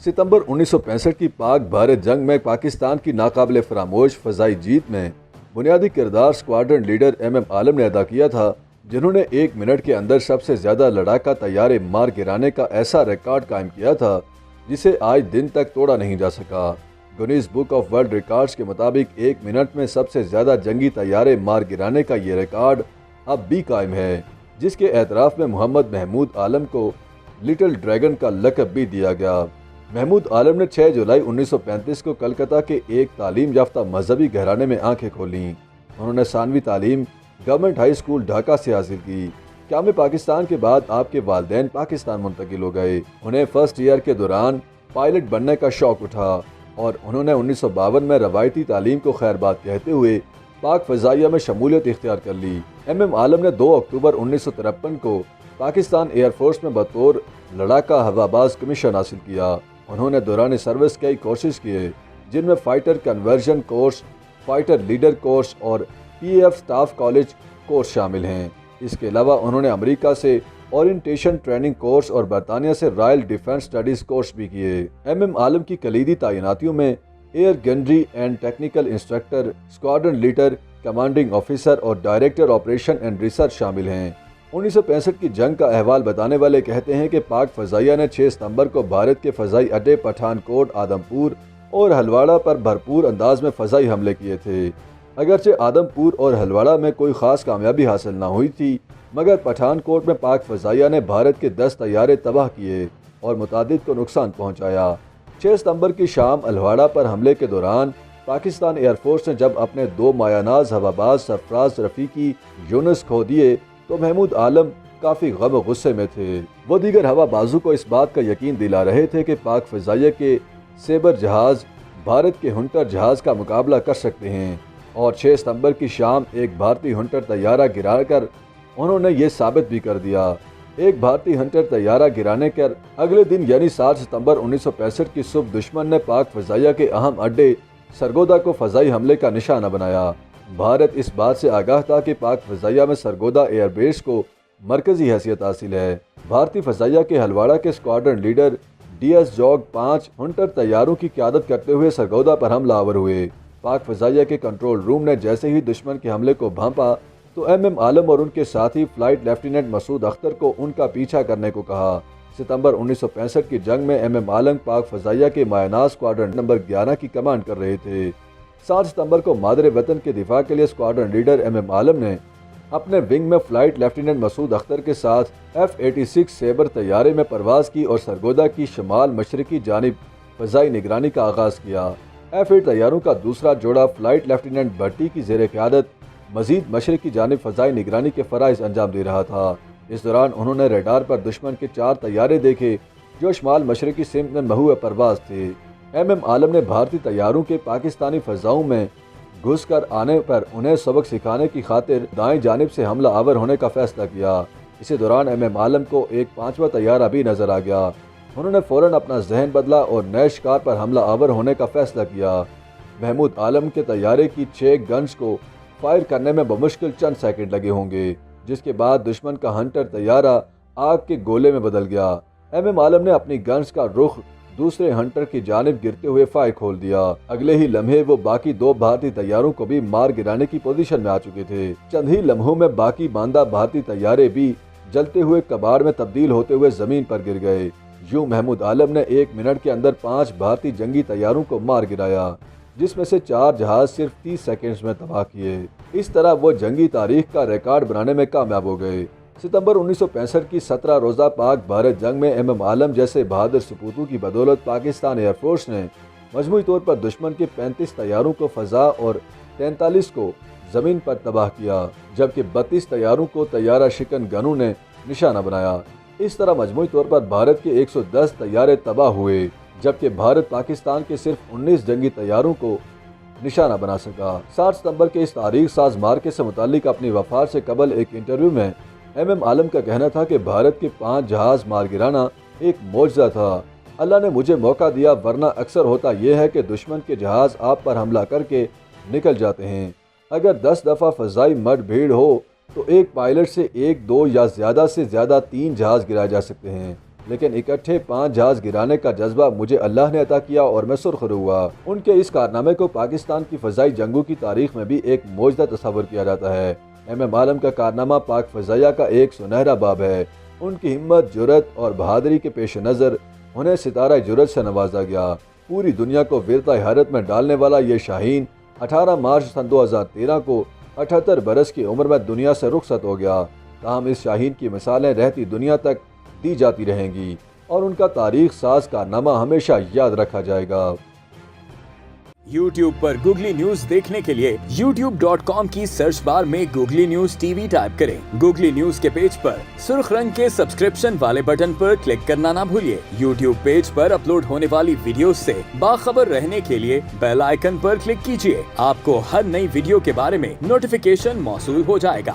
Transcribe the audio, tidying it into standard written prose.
सितंबर 1965 की पाक भारत जंग में पाकिस्तान की नाकाबिले फरामोश फ़ज़ाई जीत में बुनियादी किरदार स्क्वाड्रन लीडर MM आलम ने अदा किया था, जिन्होंने 1 मिनट के अंदर सबसे ज़्यादा लड़ाका तैयारे मार गिराने का ऐसा रिकॉर्ड कायम किया था जिसे आज दिन तक तोड़ा नहीं जा सका। Guinness book of world records के मुताबिक 1 मिनट में सबसे ज़्यादा जंगी तैयारे मार गिराने का ये रिकॉर्ड अब भी कायम है, जिसके एतराफ़ में मोहम्मद महमूद आलम को लिटिल ड्रैगन का लक़ब भी दिया गया। महमूद आलम ने 6 जुलाई 1935 को कलकत्ता के एक तालीम याफ्ता मजहबी घराने में आंखें खोलीं। उन्होंने सानवी तालीम गवर्नमेंट हाई स्कूल ढाका से हासिल की। क़याम पाकिस्तान के बाद आपके वालिदैन पाकिस्तान मुंतकिल हो गए। उन्हें फर्स्ट ईयर के दौरान पायलट बनने का शौक़ उठा और उन्होंने 1952 में रवायती तालीम को खैरबाद कहते हुए पाक फ़ज़ाइया में शमूलियत इख्तियार कर ली। MM आलम ने 2 अक्टूबर 1953 को पाकिस्तान एयरफोर्स में बतौर लड़ाका हवाबाज कमीशन हासिल किया। उन्होंने दौरान सर्विस कई कोर्सेज किए, जिनमें fighter conversion course, fighter leader course और PAF स्टाफ कॉलेज कोर्स शामिल हैं। इसके अलावा उन्होंने अमेरिका से ओरिएंटेशन ट्रेनिंग कोर्स और बरतानिया से रॉयल डिफेंस स्टडीज़ कोर्स भी किए। MM आलम की कलीदी तैनातियों में air gunnery and technical instructor, squadron leader, commanding officer और डायरेक्टर ऑपरेशन एंड रिसर्च शामिल हैं। 1965 की जंग का अहवाल बताने वाले कहते हैं कि पाक फ़ज़ाइया ने 6 सितंबर को भारत के फ़ज़ाई अड्डे पठानकोट, आदमपुर और हलवाड़ा पर भरपूर अंदाज में फ़ज़ाई हमले किए थे। अगरचे आदमपुर और हलवाड़ा में कोई ख़ास कामयाबी हासिल न हुई थी, मगर पठानकोट में पाक फ़ज़ाइया ने भारत के 10 तैयारे तबाह किए और मुतादिद को नुकसान पहुँचाया। 6 सितंबर की शाम हलवाड़ा पर हमले के दौरान पाकिस्तान एयरफोर्स ने जब अपने 2 मायानाज हवाबाज सरफराज रफ़ीकी यूनुस खो दिए तो महमूद आलम काफ़ी गम गुस्से में थे। वो दीगर हवाबाजों को इस बात का यकीन दिला रहे थे कि पाक फ़ज़ाइया के सेबर जहाज़ भारत के हंटर जहाज़ का मुकाबला कर सकते हैं और 6 सितंबर की शाम एक भारतीय हंटर तैयारा गिराकर उन्होंने ये साबित भी कर दिया। एक भारतीय हंटर तैयारा गिराने कर अगले दिन यानी 7 सितंबर 1965 की सुबह दुश्मन ने पाक फ़ज़ाइया के अहम अड्डे सरगोदा को फ़ज़ाई हमले का निशाना बनाया। भारत इस बात से आगाह था कि पाक फ़ज़ाइया में सरगोदा एयरबेस को मरकज़ी हैसियत हासिल है। भारतीय फ़ज़ाइया के हलवाड़ा के squadron leader DS Jog 5 Hunter तैयारों की क़यादत करते हुए सरगोदा पर हमलावर हुए। पाक फ़ज़ाइया के कंट्रोल रूम ने जैसे ही दुश्मन के हमले को भांपा तो MM आलम और उनके साथी फ़्लाइट लेफ्टिनेंट मसूद अख्तर को उनका पीछा करने को कहा। सितंबर 1965 की जंग में MM आलम पाक फ़ज़ाइया के मायनाज स्क्वाड्रन नंबर 11 की कमांड कर रहे थे। 7 सितंबर को मादरे वतन के दिफा के लिए स्क्वाड्रन लीडर MM आलम ने अपने विंग में फ़्लाइट लेफ्टिनेंट मसूद अख्तर के साथ F-86 सेबर तैयारे में परवाज़ की और सरगोदा की शमाल मशरकी जानिब फ़ज़ाई निगरानी का आगाज़ किया। F-8 तैयारों का दूसरा जोड़ा फ़्लाइट लेफ्टिनेंट भट्टी की ज़ेर क़यादत मज़ीद मशरकी जानिब फ़ज़ाई निगरानी के फ़राइज़ अंजाम दे रहा था। इस दौरान उन्होंने रडार पर दुश्मन के 4 तैयारे देखे जो शमाल मशरकी सिमत में महुए परवाज़ थे। MM आलम ने भारतीय तैयारों के पाकिस्तानी फ़ज़ाओं में घुस कर आने पर उन्हें सबक सिखाने की खातिर दाएं जानिब से हमला आवर होने का फ़ैसला किया। इसी दौरान MM आलम को एक 5वां तैयारा भी नज़र आ गया। उन्होंने फ़ौरन अपना जहन बदला और नए शिकार पर हमला आवर होने का फ़ैसला किया। महमूद आलम के तैयारे की 6 गन्स को फायर करने में बमुश्किल चंद सेकंड लगे होंगे, जिसके बाद दुश्मन का हंटर तैयारा आग के गोले में बदल गया। MM आलम ने अपनी गन्स का रुख दूसरे हंटर की जानिब गिरते हुए फायर खोल दिया। अगले ही लम्हे वो बाकी 2 भारतीय तैयारों को भी मार गिराने की पोजीशन में आ चुके थे। चंद ही लम्हों में बाकी बांदा भारतीय तैयारे भी जलते हुए कबाड़ में तब्दील होते हुए जमीन पर गिर गए। यूं महमूद आलम ने 1 मिनट के अंदर 5 भारतीय जंगी तैयारों को मार गिराया, जिसमें से 4 जहाज सिर्फ 30 सेकंड्स में तबाह किए। इस तरह वो जंगी तारीख का रिकॉर्ड बनाने में कामयाब हो गए। सितंबर 1965 की 17 रोज़ा पाक भारत जंग में MM आलम जैसे बहादुर सपूतों की बदौलत पाकिस्तान एयरफोर्स ने मजमूई तौर पर दुश्मन के 35 तैयारों को फ़ज़ा और 43 को ज़मीन पर तबाह किया, जबकि 32 तैयारों को तैयारा शिकन गनों ने निशाना बनाया। इस तरह मजमूई तौर पर भारत के 110 तैयारे तबाह हुए, जबकि भारत पाकिस्तान के सिर्फ 19 जंगी तैयारों को निशाना बना सका। 7 सितंबर के इस तारीख साज मार्के से मुतालिक अपनी वफात से कबल एक इंटरव्यू में MM आलम का कहना था कि भारत के 5 जहाज मार गिराना एक मौजज़ा था। अल्लाह ने मुझे मौका दिया, वरना अक्सर होता यह है कि दुश्मन के जहाज आप पर हमला करके निकल जाते हैं। अगर 10 दफ़ा फ़ज़ाई मड भीड़ हो तो एक पायलट से 1, 2 या ज़्यादा से ज़्यादा 3 जहाज़ गिराए जा सकते हैं। لیکن اکٹھے 5 جہاز گرانے کا جذبہ مجھے اللہ نے عطا کیا اور میں سرخرو ہوا۔ ان کے اس کارنامے کو پاکستان کی فضائی جنگوں کی تاریخ میں بھی ایک معجزہ تصور کیا جاتا ہے۔ ایم عالم کا کارنامہ پاک فضائیہ کا ایک سنہرا باب ہے۔ ان کی ہمت، جرأت اور بہادری کے پیش نظر انہیں ستارہ جرأت سے نوازا گیا۔ پوری دنیا کو ویرتا حیرت میں ڈالنے والا یہ شاہین 18 مارچ سن 2013 کو 78 برس کی عمر میں دنیا سے رخصت ہو گیا۔ تاہم اس شاہین کی مثالیں رہتی دنیا تک دی جاتی رہیں گی اور ان کا تاریخ ساز کارنامہ ہمیشہ یاد رکھا جائے گا۔ YouTube پر گوگلی نیوز دیکھنے کے لیے youtube.com کی سرچ بار میں googly news T V type کریں۔ گوگلی نیوز کے پیج پر سرخ رنگ کے سبسکرپشن والے بٹن پر کلک کرنا نہ بھولیے۔ YouTube پیج پر اپلوڈ ہونے والی ویڈیوز سے باخبر رہنے کے لیے بیل آئیکن پر کلک کیجیے۔ آپ کو ہر نئی ویڈیو کے بارے میں نوٹیفیکیشن موصول ہو جائے گا۔